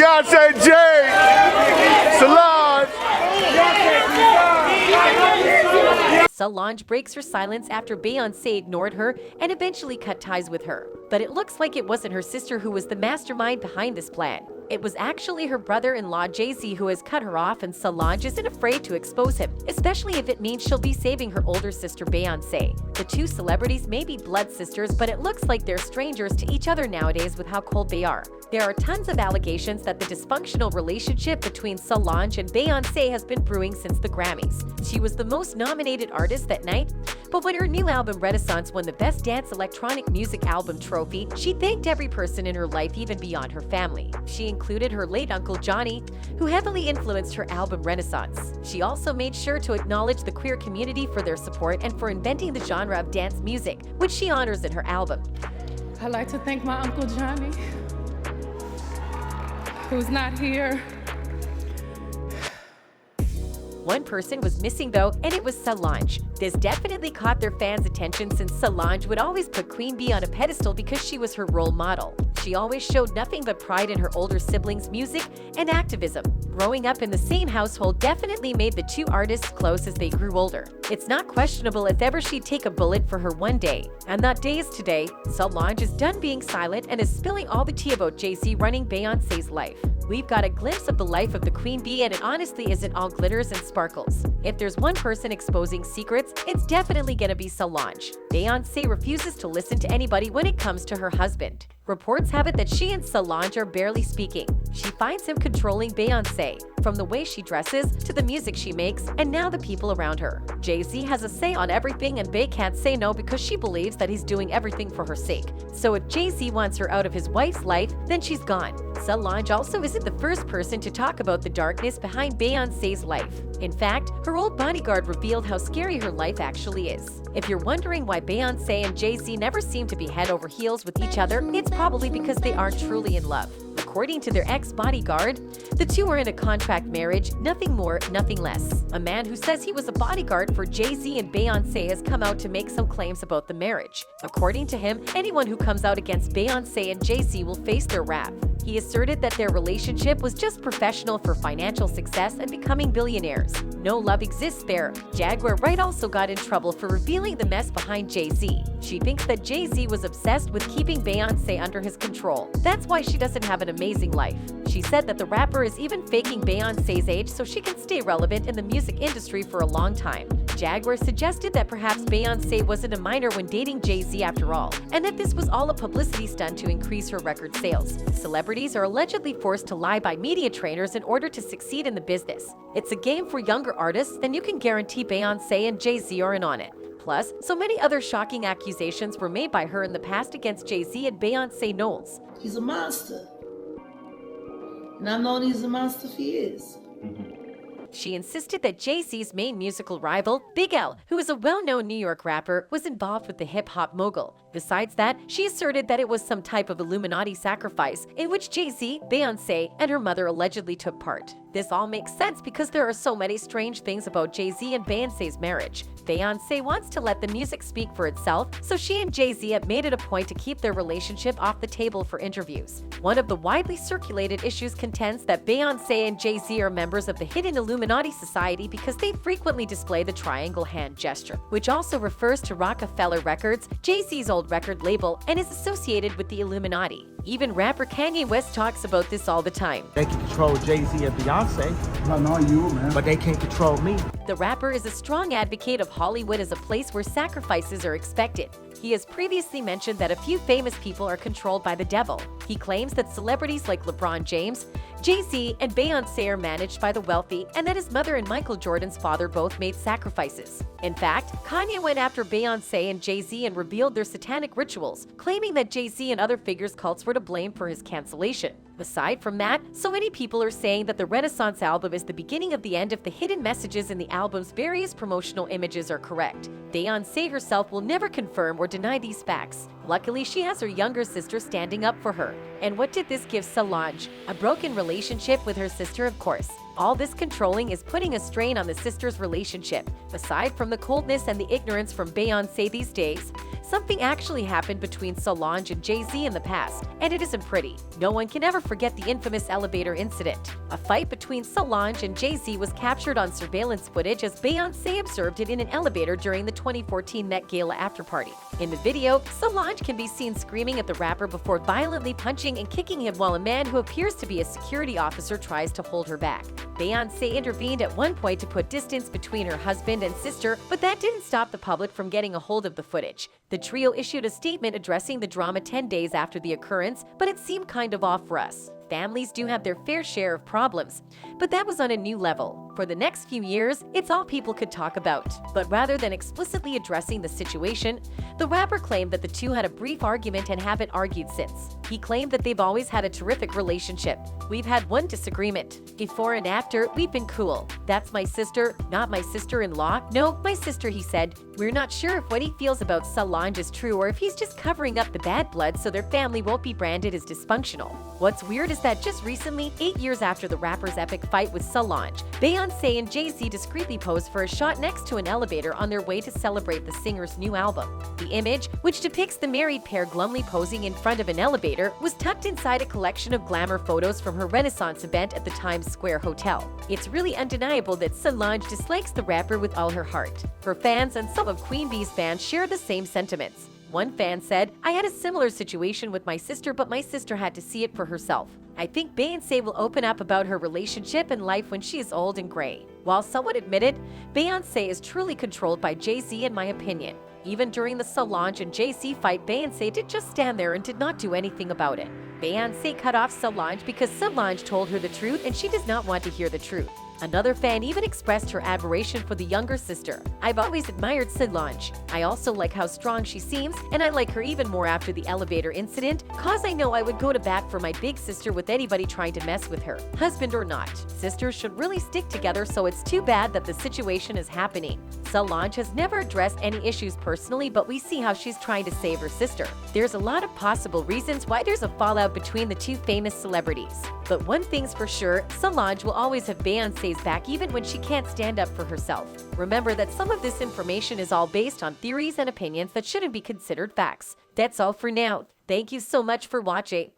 Beyoncé, Jay, Solange. Solange breaks her silence after Beyoncé ignored her and eventually cut ties with her. But it looks like it wasn't her sister who was the mastermind behind this plan. It was actually her brother-in-law Jay-Z who has cut her off, and Solange isn't afraid to expose him, especially if it means she'll be saving her older sister Beyoncé. The two celebrities may be blood sisters, but it looks like they're strangers to each other nowadays with how cold they are. There are tons of allegations that the dysfunctional relationship between Solange and Beyoncé has been brewing since the Grammys. She was the most nominated artist that night, but when her new album Renaissance won the Best Dance Electronic Music Album trophy, she thanked every person in her life, even beyond her family. She included her late uncle Johnny, who heavily influenced her album Renaissance. She also made sure to acknowledge the queer community for their support and for inventing the genre of dance music, which she honors in her album. I'd like to thank my Uncle Johnny, who's not here. One person was missing though, and it was Solange. This definitely caught their fans' attention since Solange would always put Queen Bee on a pedestal because she was her role model. She always showed nothing but pride in her older siblings' music and activism. Growing up in the same household definitely made the two artists close as they grew older. It's not questionable if ever she'd take a bullet for her one day. And that day is today. Solange is done being silent and is spilling all the tea about Jay-Z running Beyoncé's life. We've got a glimpse of the life of the Queen Bee, and it honestly isn't all glitters and sparkles. If there's one person exposing secrets, it's definitely gonna be Solange. Beyoncé refuses to listen to anybody when it comes to her husband. Reports have it that she and Solange are barely speaking. She finds him controlling Beyoncé, from the way she dresses to the music she makes, and now the people around her. Jay-Z has a say on everything, and Bey can't say no because she believes that he's doing everything for her sake. So if Jay-Z wants her out of his wife's life, then she's gone. Solange also isn't the first person to talk about the darkness behind Beyoncé's life. In fact, her old bodyguard revealed how scary her life actually is. If you're wondering why Beyoncé and Jay-Z never seem to be head over heels with each other, it's probably because they aren't truly in love. According to their ex-bodyguard, the two are in a contract marriage, nothing more, nothing less. A man who says he was a bodyguard for Jay-Z and Beyoncé has come out to make some claims about the marriage. According to him, anyone who comes out against Beyoncé and Jay-Z will face their wrath. He asserted that their relationship was just professional for financial success and becoming billionaires. No love exists there. Jaguar Wright also got in trouble for revealing the mess behind Jay-Z. She thinks that Jay-Z was obsessed with keeping Beyoncé under his control. That's why she doesn't have an amazing life. She said that the rapper is even faking Beyoncé's age so she can stay relevant in the music industry for a long time. Jaguar suggested that perhaps Beyoncé wasn't a minor when dating Jay-Z after all, and that this was all a publicity stunt to increase her record sales. Celebrities are allegedly forced to lie by media trainers in order to succeed in the business. It's a game for younger artists, then you can guarantee Beyoncé and Jay-Z are in on it. Plus, so many other shocking accusations were made by her in the past against Jay-Z and Beyoncé Knowles. He's a monster. And I've known he's a monster for years. She insisted that Jay-Z's main musical rival, Big L, who is a well-known New York rapper, was involved with the hip-hop mogul. Besides that, she asserted that it was some type of Illuminati sacrifice in which Jay-Z, Beyoncé, and her mother allegedly took part. This all makes sense because there are so many strange things about Jay-Z and Beyoncé's marriage. Beyoncé wants to let the music speak for itself, so she and Jay-Z have made it a point to keep their relationship off the table for interviews. One of the widely circulated issues contends that Beyoncé and Jay-Z are members of the hidden Illuminati Society because they frequently display the triangle hand gesture, which also refers to Rockefeller Records, Jay-Z's old record label, and is associated with the Illuminati. Even rapper Kanye West talks about this all the time. They can control Jay-Z and Beyoncé. No, you, man. But they can't control me. The rapper is a strong advocate of Hollywood as a place where sacrifices are expected. He has previously mentioned that a few famous people are controlled by the devil. He claims that celebrities like LeBron James, Jay-Z, and Beyoncé are managed by the wealthy, and that his mother and Michael Jordan's father both made sacrifices. In fact, Kanye went after Beyoncé and Jay-Z and revealed their satanic rituals, claiming that Jay-Z and other figures' cults were to blame for his cancellation. Aside from that, so many people are saying that the Renaissance album is the beginning of the end if the hidden messages in the album's various promotional images are correct. Beyoncé herself will never confirm or deny these facts. Luckily, she has her younger sister standing up for her. And what did this give Solange? A broken relationship with her sister, of course. All this controlling is putting a strain on the sisters' relationship. Aside from the coldness and the ignorance from Beyoncé these days, something actually happened between Solange and Jay-Z in the past, and it isn't pretty. No one can ever forget the infamous elevator incident. A fight between Solange and Jay-Z was captured on surveillance footage as Beyoncé observed it in an elevator during the 2014 Met Gala afterparty. In the video, Solange can be seen screaming at the rapper before violently punching and kicking him while a man who appears to be a security officer tries to hold her back. Beyoncé intervened at one point to put distance between her husband and sister, but that didn't stop the public from getting a hold of the footage. The trio issued a statement addressing the drama 10 days after the occurrence, but it seemed kind of off for us. Families do have their fair share of problems, but that was on a new level. For the next few years, it's all people could talk about. But rather than explicitly addressing the situation, the rapper claimed that the two had a brief argument and haven't argued since. He claimed that they've always had a terrific relationship. We've had one disagreement. Before and after, we've been cool. That's my sister, not my sister-in-law. No, my sister, he said. We're not sure if what he feels about Solange is true or if he's just covering up the bad blood so their family won't be branded as dysfunctional. What's weird is that just recently, 8 years after the rapper's epic fight with Solange, Beyoncé and Jay-Z discreetly posed for a shot next to an elevator on their way to celebrate the singer's new album. The image, which depicts the married pair glumly posing in front of an elevator, was tucked inside a collection of glamour photos from her Renaissance event at the Times Square Hotel. It's really undeniable that Solange dislikes the rapper with all her heart. Her fans and some of Queen Bee's fans share the same sentiments. One fan said, "I had a similar situation with my sister, but my sister had to see it for herself. I think Beyoncé will open up about her relationship and life when she is old and gray." While someone admitted, Beyoncé is truly controlled by Jay-Z in my opinion. Even during the Solange and Jay-Z fight, Beyoncé did just stand there and did not do anything about it. Beyoncé cut off Solange because Solange told her the truth and she does not want to hear the truth. Another fan even expressed her admiration for the younger sister. "I've always admired Solange. I also like how strong she seems, and I like her even more after the elevator incident, cause I know I would go to bat for my big sister with anybody trying to mess with her, husband or not. Sisters should really stick together, so it's too bad that the situation is happening." Solange has never addressed any issues personally, but we see how she's trying to save her sister. There's a lot of possible reasons why there's a fallout between the two famous celebrities. But one thing's for sure, Solange will always have Beyoncé's back even when she can't stand up for herself. Remember that some of this information is all based on theories and opinions that shouldn't be considered facts. That's all for now. Thank you so much for watching.